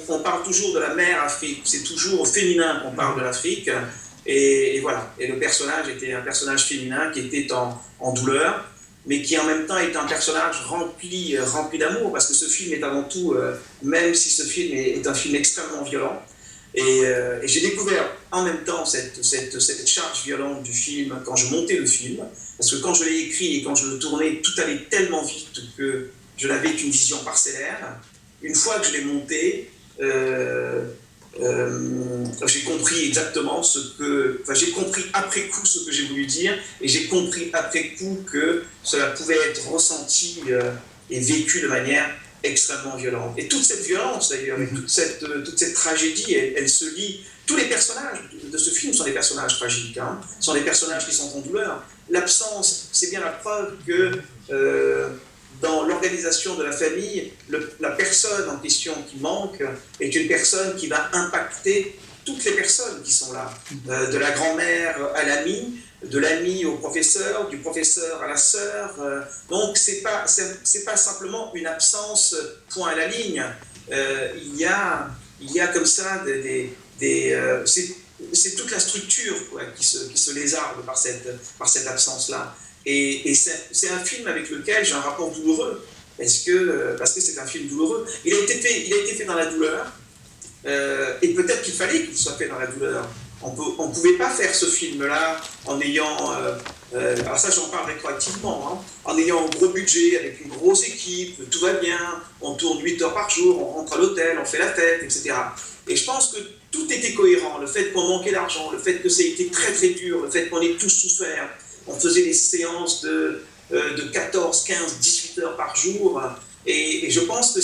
on parle toujours de la mère Afrique, c'est toujours au féminin qu'on parle de l'Afrique, et voilà. Et le personnage était un personnage féminin qui était en douleur, mais qui en même temps est un personnage rempli d'amour, parce que ce film est avant tout, même si ce film est un film extrêmement violent, et j'ai découvert en même temps cette charge violente du film quand je montais le film, parce que quand je l'ai écrit et quand je le tournais, tout allait tellement vite que je n'avais qu'une vision parcellaire. Une fois que je l'ai monté, j'ai compris exactement j'ai compris après coup ce que j'ai voulu dire, et j'ai compris après coup que cela pouvait être ressenti et vécu de manière extrêmement violente. Et toute cette violence d'ailleurs, et toute cette tragédie, elle se lie. Tous les personnages de ce film sont des personnages tragiques, hein, sont des personnages qui sont en douleur. L'absence, c'est bien la preuve que dans l'organisation de la famille, la personne en question qui manque est une personne qui va impacter toutes les personnes qui sont là, de la grand-mère à l'ami, de l'ami au professeur, du professeur à la sœur. Donc c'est pas simplement une absence point à la ligne. Il y a comme ça c'est toute la structure quoi, qui se lézarde par cette absence-là. Et c'est un film avec lequel j'ai un rapport douloureux, parce que c'est un film douloureux. Il a été fait dans la douleur, et peut-être qu'il fallait qu'il soit fait dans la douleur. On ne pouvait pas faire ce film-là en ayant, alors ça j'en parle rétroactivement, hein, en ayant un gros budget, avec une grosse équipe, tout va bien, on tourne 8 heures par jour, on rentre à l'hôtel, on fait la fête, etc. Et je pense que tout était cohérent, le fait qu'on manquait d'argent, le fait que ça a été très très dur, le fait qu'on ait tous souffert. On faisait des séances de 14, 15, 18 heures par jour. Et je pense que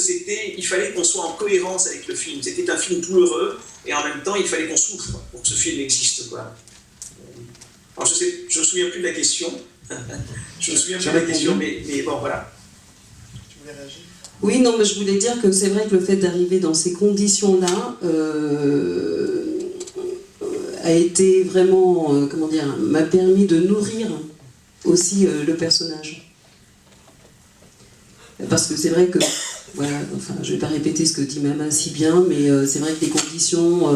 il fallait qu'on soit en cohérence avec le film. C'était un film douloureux, et en même temps, il fallait qu'on souffre pour que ce film existe, quoi. Alors, je ne me souviens plus de la question. Mais bon, voilà. Tu voulais réagir ? Oui, non, mais je voulais dire que c'est vrai que le fait d'arriver dans ces conditions-là a été vraiment, m'a permis de nourrir aussi le personnage. Parce que c'est vrai que, voilà, enfin, je ne vais pas répéter ce que dit Mama si bien, mais c'est vrai que les conditions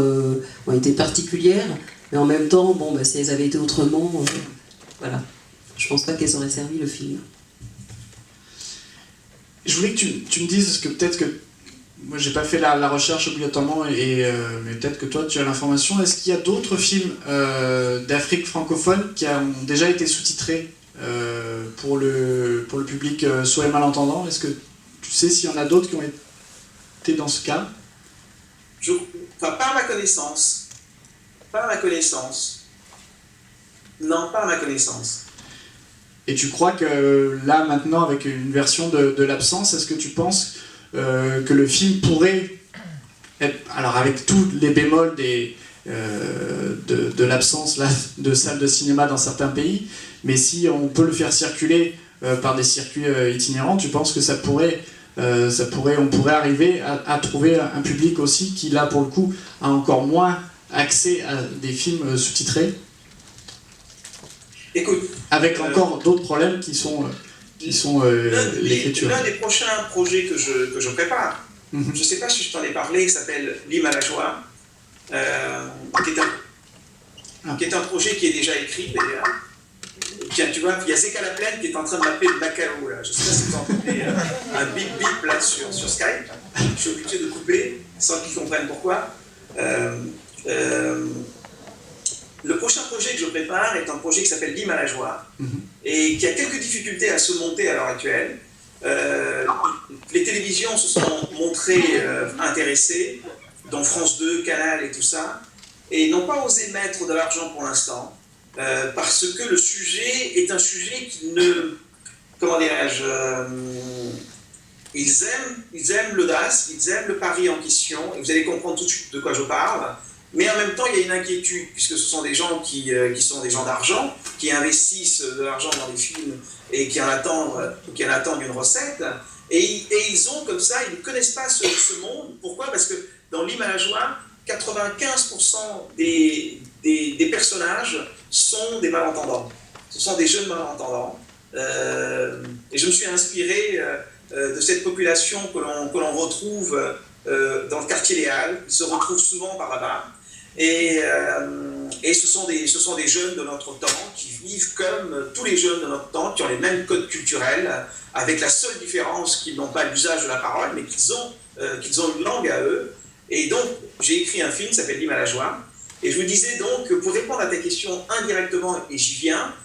ont été particulières, mais en même temps, si elles avaient été autrement, voilà, je ne pense pas qu'elles auraient servi le film. Je voulais que tu me dises, que peut-être que moi j'ai pas fait la recherche obligatoirement, mais peut-être que toi tu as l'information. Est-ce qu'il y a d'autres films d'Afrique francophone qui ont déjà été sous-titrés pour le public sourd et malentendant? Est-ce que tu sais s'il y en a d'autres qui ont été dans ce cas? Pas à ma connaissance. Pas à ma connaissance. Non, pas à ma connaissance. Et tu crois que là, maintenant, avec une version de l'absence, est-ce que tu penses que le film pourrait être, alors avec tous les bémols de l'absence là, de salles de cinéma dans certains pays, mais si on peut le faire circuler par des circuits itinérants, tu penses que on pourrait arriver à trouver un public aussi qui, là, pour le coup, a encore moins accès à des films sous-titrés? Écoute, avec encore d'autres problèmes qui sont l'écriture. L'un des prochains projets que je prépare, je ne sais pas si je t'en ai parlé, qui s'appelle L'Hymne à la joie, qui est un projet qui est déjà écrit d'ailleurs. Tiens, tu vois, il y a Zeka Laplaine qui est en train de m'appeler le Macao, là. Je ne sais pas si vous entendez un bip bip là sur Skype. Je suis obligé de couper sans qu'ils comprennent pourquoi. Le prochain projet que je prépare est un projet qui s'appelle L'Hymne à la joie, et qui a quelques difficultés à se monter à l'heure actuelle. Les télévisions se sont montrées intéressées, dont France 2, Canal et tout ça, et n'ont pas osé mettre de l'argent pour l'instant, parce que le sujet est un sujet qui ne... Comment dirais-je ils aiment l'audace, ils aiment le pari en question, et vous allez comprendre tout de suite de quoi je parle. Mais en même temps, il y a une inquiétude, puisque ce sont des gens qui sont des gens d'argent, qui investissent de l'argent dans des films et qui en attendent une recette. Et ils ont comme ça, ils ne connaissent pas ce monde. Pourquoi? Parce que dans L'Hymne à la joie, 95% des personnages sont des malentendants. Ce sont des jeunes malentendants. Et je me suis inspiré de cette population que l'on retrouve dans le quartier des Halles, ils se retrouvent souvent par là-bas. Et ce sont des jeunes de notre temps qui vivent comme tous les jeunes de notre temps, qui ont les mêmes codes culturels, avec la seule différence qu'ils n'ont pas l'usage de la parole, mais qu'ils ont une langue à eux. Et donc, j'ai écrit un film qui s'appelle L'Hymne à la joie. Et je vous disais donc, pour répondre à ta question indirectement, et j'y viens,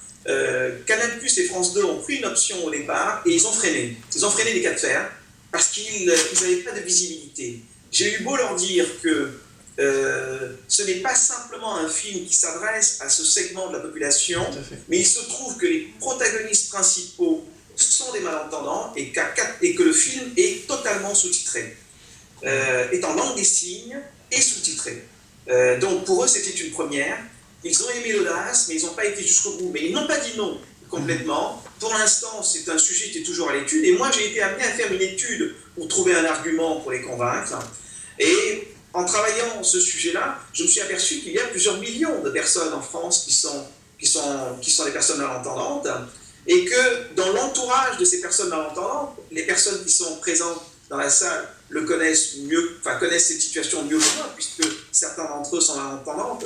Canal+ et France 2 ont pris une option au départ et ils ont freiné. Ils ont freiné les cas de fer parce qu'ils n'avaient pas de visibilité. J'ai eu beau leur dire que ce n'est pas simplement un film qui s'adresse à ce segment de la population, mais il se trouve que les protagonistes principaux sont des malentendants et que le film est totalement sous-titré, est en langue des signes et sous-titré. Donc pour eux, c'était une première. Ils ont aimé l'audace, mais ils n'ont pas été jusqu'au bout. Mais ils n'ont pas dit non complètement. Pour l'instant, c'est un sujet qui est toujours à l'étude. Et moi, j'ai été amené à faire une étude pour trouver un argument pour les convaincre. Et en travaillant ce sujet-là, je me suis aperçu qu'il y a plusieurs millions de personnes en France qui sont des personnes malentendantes. Et que dans l'entourage de ces personnes malentendantes, les personnes qui sont présentes dans la salle connaissent cette situation mieux que moi, puisque certains d'entre eux sont malentendants,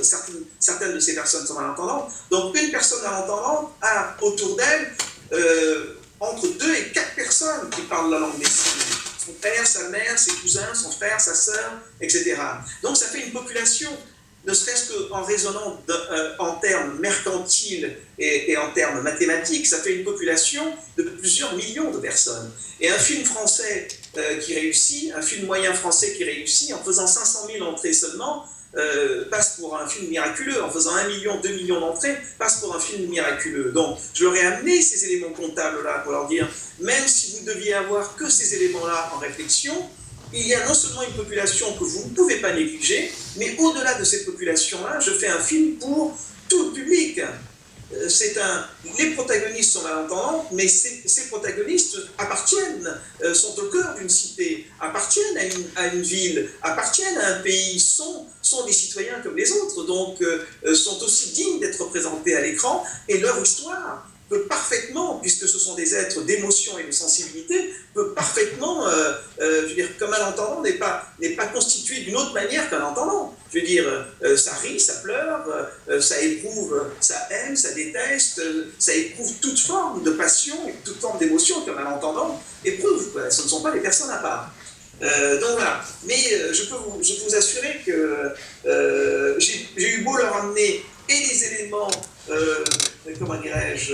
certaines de ces personnes sont malentendantes. Donc une personne malentendante a autour d'elle entre 2 et 4 personnes qui parlent la langue des signes. Son père, sa mère, ses cousins, son frère, sa sœur, etc. Donc ça fait une population, ne serait-ce qu'en raisonnant en termes mercantiles et en termes mathématiques, ça fait une population de plusieurs millions de personnes. Et un film français qui réussit, un film moyen français qui réussit, en faisant 500 000 entrées seulement, passe pour un film miraculeux. En faisant 1 million, 2 millions d'entrées, passe pour un film miraculeux. Donc, je leur ai amené ces éléments comptables-là pour leur dire, même si vous deviez avoir que ces éléments-là en réflexion, il y a non seulement une population que vous ne pouvez pas négliger, mais au-delà de cette population-là, je fais un film pour tout le public. Les protagonistes sont malentendants, mais ces protagonistes appartiennent, sont au cœur d'une cité, appartiennent à une ville, appartiennent à un pays, sont des citoyens comme les autres, donc sont aussi dignes d'être représentés à l'écran, et leur histoire peut parfaitement, puisque ce sont des êtres d'émotion et de sensibilité, peut parfaitement, je veux dire, qu'un malentendant n'est pas constitué d'une autre manière qu'un entendant. Je veux dire, ça rit, ça pleure, ça éprouve, ça aime, ça déteste, ça éprouve toute forme de passion et toute forme d'émotion qu'un malentendant éprouve. Ce ne sont pas des personnes à part. Donc voilà. Mais je peux vous assurer que j'ai eu beau leur amener et les éléments, comment dirais-je,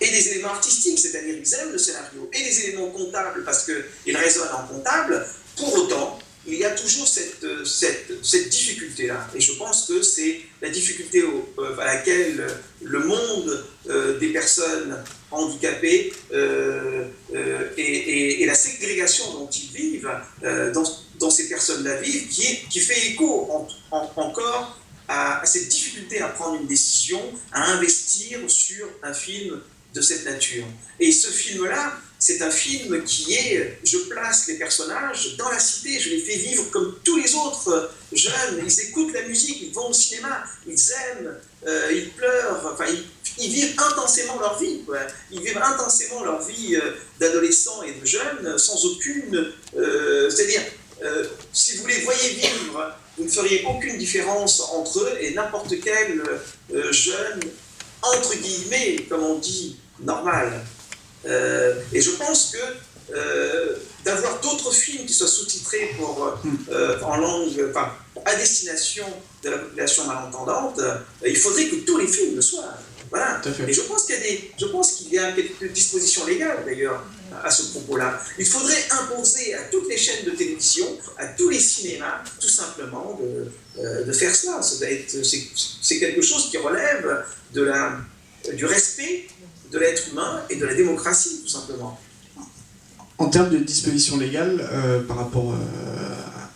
et des éléments artistiques, c'est-à-dire ils aiment le scénario, et les éléments comptables parce qu'ils résonnent en comptable, pour autant, il y a toujours cette difficulté-là. Et je pense que c'est la difficulté à laquelle le monde des personnes handicapées et la ségrégation dont ils vivent, dans ces personnes-là vivent, qui fait écho encore à cette difficulté à prendre une décision, à investir sur un film de cette nature. Et ce film-là, c'est un film je place les personnages dans la cité, je les fais vivre comme tous les autres jeunes, ils écoutent la musique, ils vont au cinéma, ils aiment, ils pleurent, enfin, ils vivent intensément leur vie, quoi. Ils vivent intensément leur vie d'adolescents et de jeunes sans aucune... c'est-à-dire, si vous les voyez vivre, vous ne feriez aucune différence entre eux et n'importe quel jeune, entre guillemets, comme on dit, normal. Et je pense que d'avoir d'autres films qui soient sous-titrés en langue, à destination de la population malentendante, il faudrait que tous les films le soient. Voilà. Et je pense qu'il y a quelques dispositions légales d'ailleurs à ce propos-là. Il faudrait imposer à toutes les chaînes de télévision, à tous les cinémas, tout simplement de faire cela. C'est quelque chose qui relève du respect de l'être humain et de la démocratie, tout simplement. En termes de dispositions légales, par rapport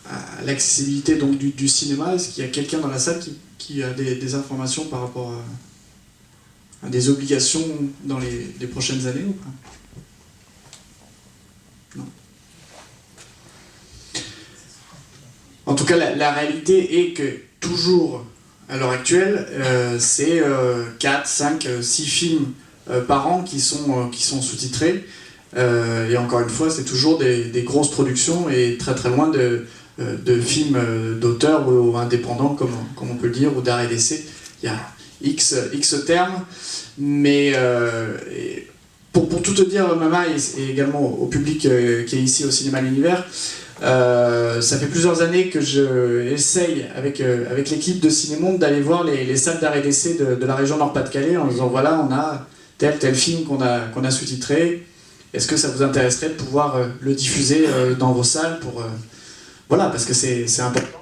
à l'accessibilité donc du cinéma, est-ce qu'il y a quelqu'un dans la salle qui a des informations par rapport à des obligations dans les prochaines années ou pas? Non. En tout cas, la réalité est que toujours, à l'heure actuelle, c'est 4, 5, 6 films par an qui sont sous-titrés. Et encore une fois, c'est toujours des grosses productions et très très loin de films d'auteur ou indépendants, comme on peut le dire, ou d'art et d'essai. Il y a X termes, mais pour tout te dire, Mama, et également au public qui est ici au Cinéma L'Univers, ça fait plusieurs années que je essaye avec l'équipe de Cinémonde d'aller voir les salles d'art et d'essai de la région Nord-Pas-de-Calais en disant voilà, on a tel film qu'on a sous-titré, est-ce que ça vous intéresserait de pouvoir le diffuser dans vos salles pour, voilà, parce que c'est important.